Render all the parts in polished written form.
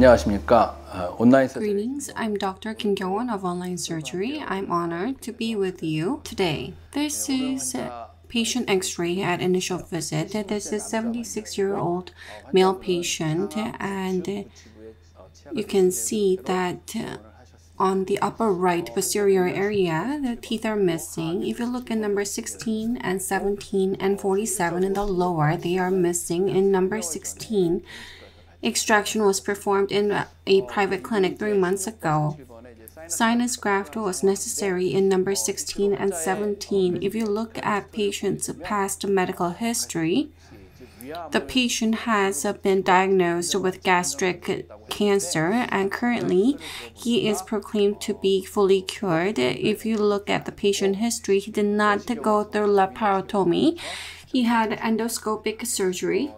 안녕하십니까. 온라인 Greetings, I'm Dr. Kim Kyung-won of Online Surgery. I'm honored to be with you today. This is patient x-ray at initial visit. This is 76-year-old male patient, and you can see that on the upper right posterior area, the teeth are missing. If you look at number 16 and 17 and 47 in the lower, they are missing. In number 16, extraction was performed in a private clinic 3 months ago. Sinus graft was necessary in number 16 and 17. If you look at patient's past medical history, the patient has been diagnosed with gastric cancer, and currently he is proclaimed to be fully cured. If you look at the patient history, he did not go through laparotomy. He had endoscopic surgery.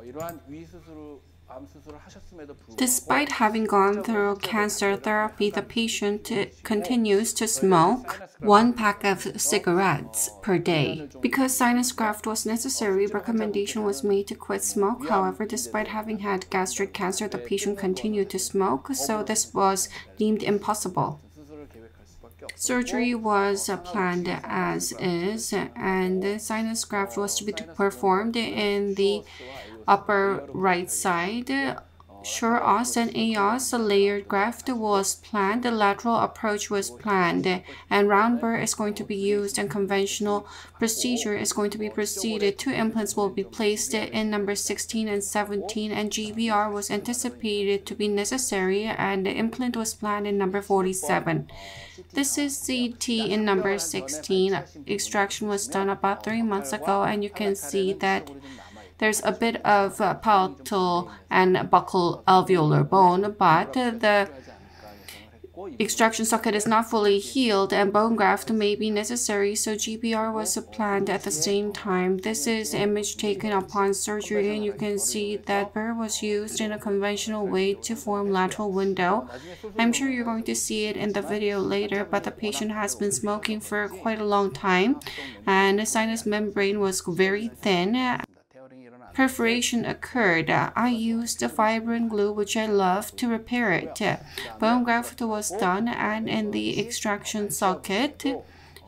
Despite having gone through cancer therapy, the patient continues to smoke 1 pack of cigarettes per day. Because sinus graft was necessary, recommendation was made to quit smoke. However, despite having had gastric cancer, the patient continued to smoke, so this was deemed impossible. Surgery was planned as is, and the sinus graft was to be performed in the upper right side. Sure os and AOS layered graft was planned. The lateral approach was planned, and round burr is going to be used, and conventional procedure is going to be proceeded. 2 implants will be placed in number 16 and 17, and GBR was anticipated to be necessary, and the implant was planned in number 47. This is CT in number 16. Extraction was done about 3 months ago, and you can see that there's a bit of palatal and buccal alveolar bone, but the extraction socket is not fully healed and bone graft may be necessary, so GBR was planned at the same time. This is image taken upon surgery, and you can see that burr was used in a conventional way to form lateral window. I'm sure you're going to see it in the video later, but the patient has been smoking for quite a long time, and the sinus membrane was very thin. Perforation occurred. I used the fibrin glue, which I love, to repair it. Bone graft was done, and in the extraction socket,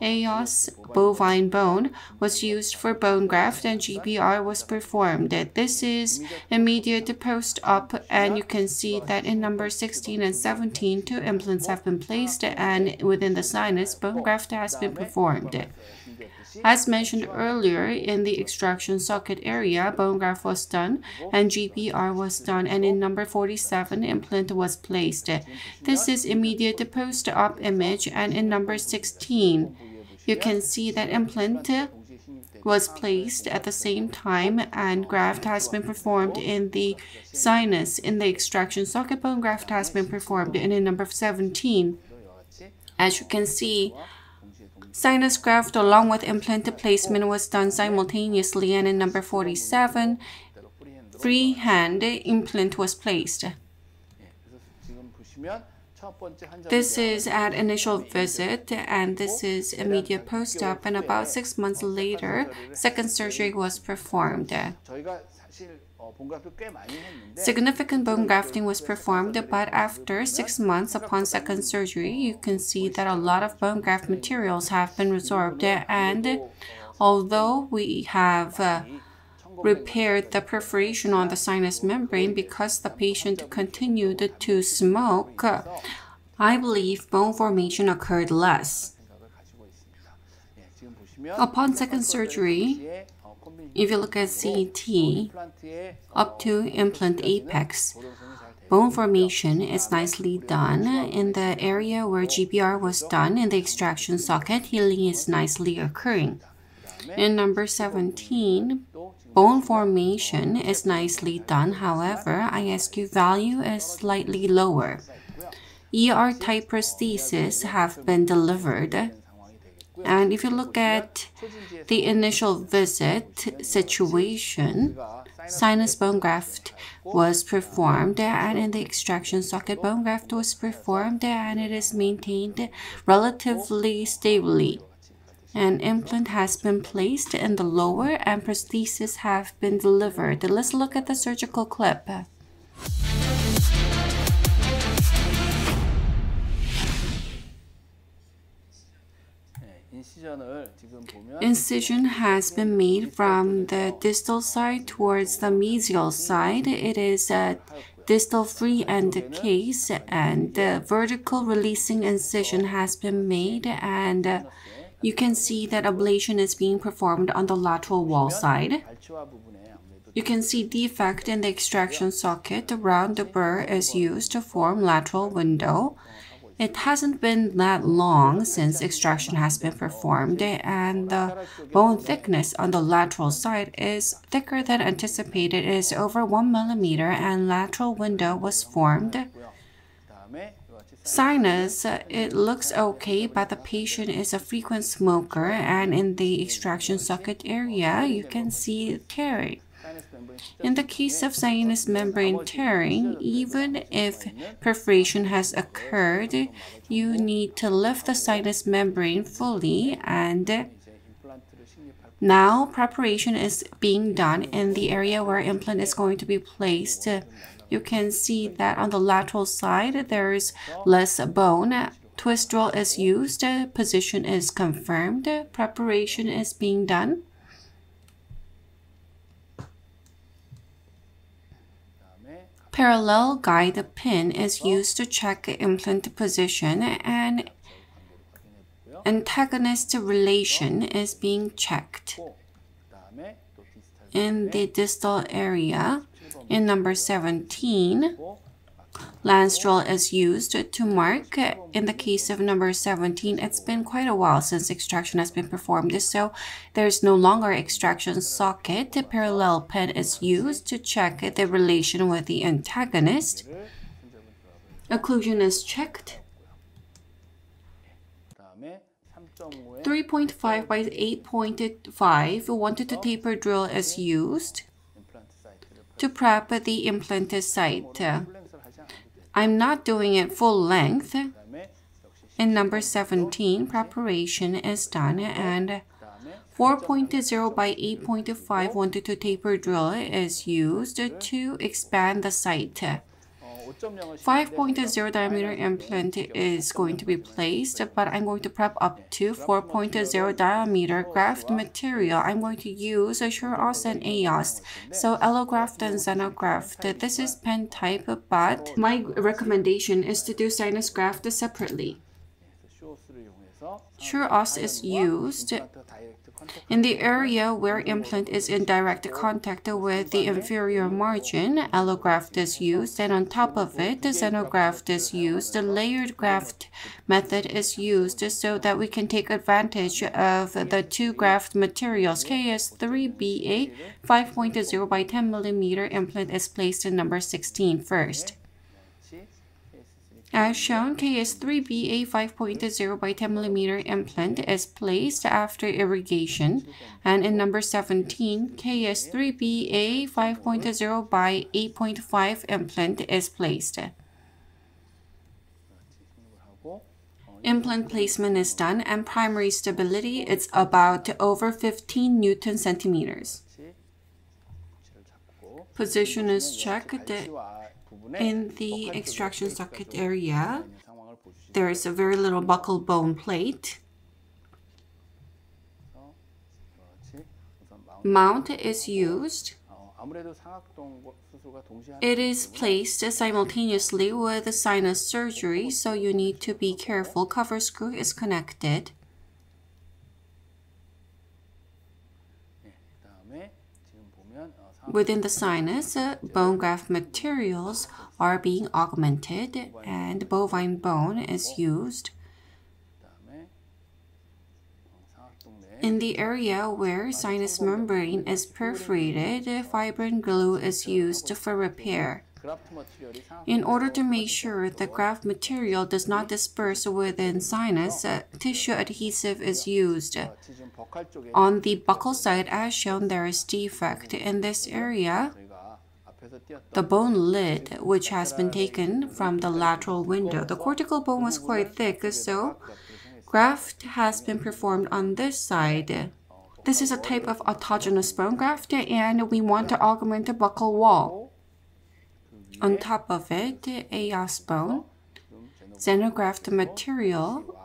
AOS bovine bone was used for bone graft, and GBR was performed. This is immediate post-op, and you can see that in number 16 and 17, 2 implants have been placed, and within the sinus, bone graft has been performed. As mentioned earlier, in the extraction socket area, bone graft was done and GBR was done, and in number 47, implant was placed. This is immediate post-op image, and in number 16, you can see that implant was placed at the same time, and graft has been performed in the sinus. In the extraction socket, bone graft has been performed, and in number 17, as you can see, sinus graft along with implant placement was done simultaneously, and in number 47, freehand implant was placed. This is at initial visit, and this is immediate post-op, and about 6 months later, second surgery was performed. Significant bone grafting was performed, but after 6 months upon second surgery, you can see that a lot of bone graft materials have been resorbed, and although we have repaired the perforation on the sinus membrane because the patient continued to smoke, I believe bone formation occurred less. Upon second surgery, if you look at CT, up to implant apex, bone formation is nicely done. In the area where GBR was done in the extraction socket, healing is nicely occurring. In number 17, bone formation is nicely done. However, ISQ value is slightly lower. ER-type prosthesis have been delivered. And if you look at the initial visit situation, sinus bone graft was performed, and in the extraction socket, bone graft was performed, and it is maintained relatively stably. An implant has been placed in the lower, and prostheses have been delivered. Let's look at the surgical clip. Incision has been made from the distal side towards the mesial side. It is a distal free end case, and the vertical releasing incision has been made, and you can see that ablation is being performed on the lateral wall side. You can see defect in the extraction socket. The round burr is used to form lateral window. It hasn't been that long since extraction has been performed, and the bone thickness on the lateral side is thicker than anticipated. It is over 1 millimeter, and lateral window was formed. Sinus, it looks okay, but the patient is a frequent smoker, and in the extraction socket area, you can see tearing. In the case of sinus membrane tearing, even if perforation has occurred, you need to lift the sinus membrane fully, and now preparation is being done in the area where implant is going to be placed. You can see that on the lateral side, there is less bone. Twist drill is used, position is confirmed, preparation is being done. Parallel guide pin is used to check implant position, and antagonist relation is being checked. In the distal area, in number 17, lance drill is used to mark. In the case of number 17, it's been quite a while since extraction has been performed, so there's no longer extraction socket. The parallel pin is used to check the relation with the antagonist. Occlusion is checked. 3.5 by 8.5 1-2 taper drill is used to prep the implant site. I'm not doing it full length. In number 17, preparation is done, and 4.0 by 8.5 1-2 taper drill is used to expand the site. 5.0 diameter implant is going to be placed, but I'm going to prep up to 4.0 diameter graft material. I'm going to use Oss and Oss, so allograft and xenograft. This is pen type, but my recommendation is to do sinus graft separately. Oss is used in the area where implant is in direct contact with the inferior margin. Allograft is used, and on top of it, the xenograft is used. The layered graft method is used so that we can take advantage of the two graft materials. KS3BA 5.0 by 10 millimeter implant is placed in number 16 first. As shown, KS3BA 5.0 by 10 millimeter implant is placed after irrigation, and in number 17, KS3BA 5.0 by 8.5 implant is placed. Implant placement is done, and primary stability is about over 15 Newton centimeters. Position is checked. In the extraction socket area, there is a very little buccal bone plate. Mount is used. It is placed simultaneously with the sinus surgery, so you need to be careful. Cover screw is connected. Within the sinus, bone graft materials are being augmented, and bovine bone is used. In the area where sinus membrane is perforated, fibrin glue is used for repair. In order to make sure the graft material does not disperse within sinus, tissue adhesive is used. On the buccal side, as shown, there is defect. In this area, the bone lid, which has been taken from the lateral window. The cortical bone was quite thick, so graft has been performed on this side. This is a type of autogenous bone graft, and we want to augment the buccal wall. On top of it, Oss bone, xenograft material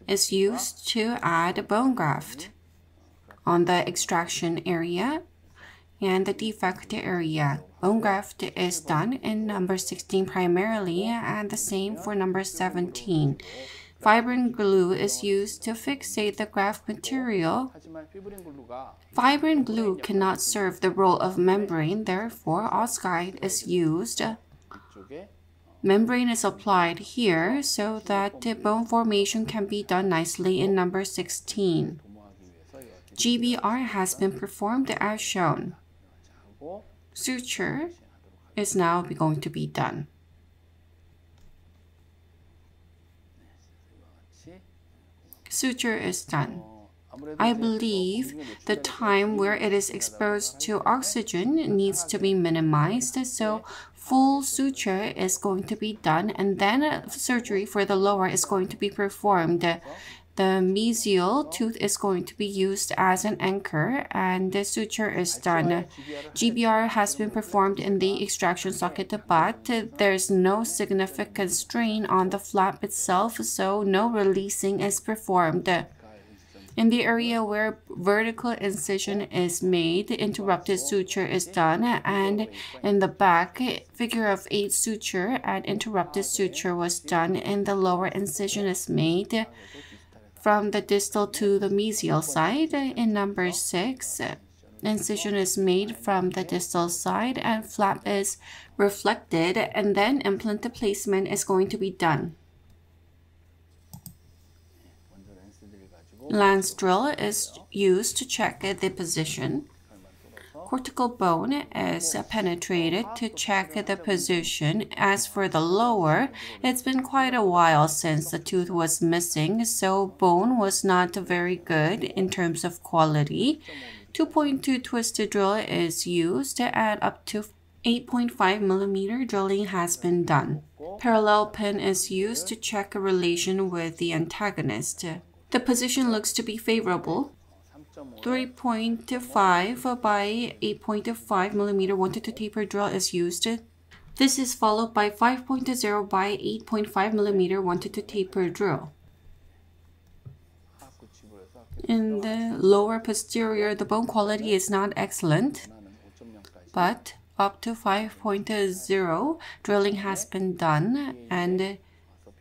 is used to add a bone graft on the extraction area and the defect area. Bone graft is done in number 16 primarily, and the same for number 17. Fibrin glue is used to fixate the graft material. Fibrin glue cannot serve the role of membrane, therefore Osstem is used. Membrane is applied here so that the bone formation can be done nicely in number 16. GBR has been performed as shown. Suture is now going to be done. Suture is done. I believe the time where it is exposed to oxygen needs to be minimized, so full suture is going to be done, and then surgery for the lower is going to be performed. The mesial tooth is going to be used as an anchor, and the suture is done. GBR has been performed in the extraction socket, but there's no significant strain on the flap itself, so no releasing is performed. In the area where vertical incision is made, interrupted suture is done, and in the back, figure of 8 suture and interrupted suture was done. In the lower, incision is made from the distal to the mesial side. In number 6, incision is made from the distal side and flap is reflected, and then implant placement is going to be done. Lance drill is used to check the position. Cortical bone is penetrated to check the position. As for the lower, it's been quite a while since the tooth was missing, so bone was not very good in terms of quality. 2.2 twisted drill is used, and up to 8.5 millimeter drilling has been done. Parallel pin is used to check a relation with the antagonist. The position looks to be favorable. 3.5 by 8.5 millimeter 1-2 taper drill is used. This is followed by 5.0 by 8.5 millimeter 1-2 taper drill. In the lower posterior, the bone quality is not excellent, but up to 5.0 drilling has been done, and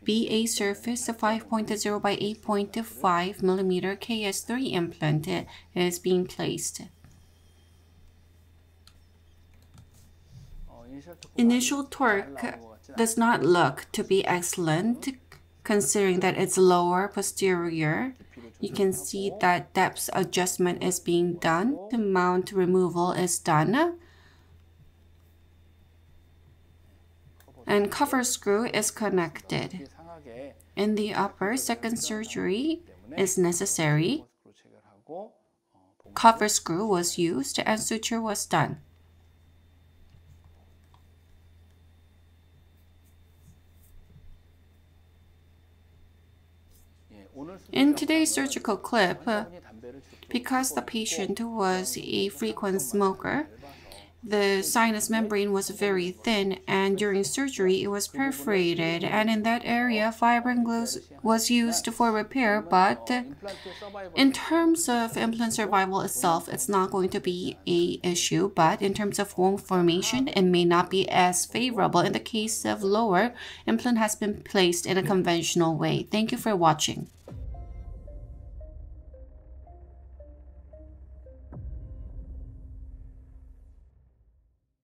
BA surface 5.0 by 8.5 millimeter KS3 implant is being placed. Initial torque does not look to be excellent considering that it's lower posterior. You can see that depth adjustment is being done. The mount removal is done. And cover screw is connected. In the upper, second surgery is necessary. Cover screw was used and suture was done. In today's surgical clip, because the patient was a frequent smoker, the sinus membrane was very thin, and during surgery it was perforated, and in that area fibrin glue was used for repair, but in terms of implant survival itself, it's not going to be an issue, but in terms of wound formation, it may not be as favorable. In the case of lower, implant has been placed in a conventional way. Thank you for watching.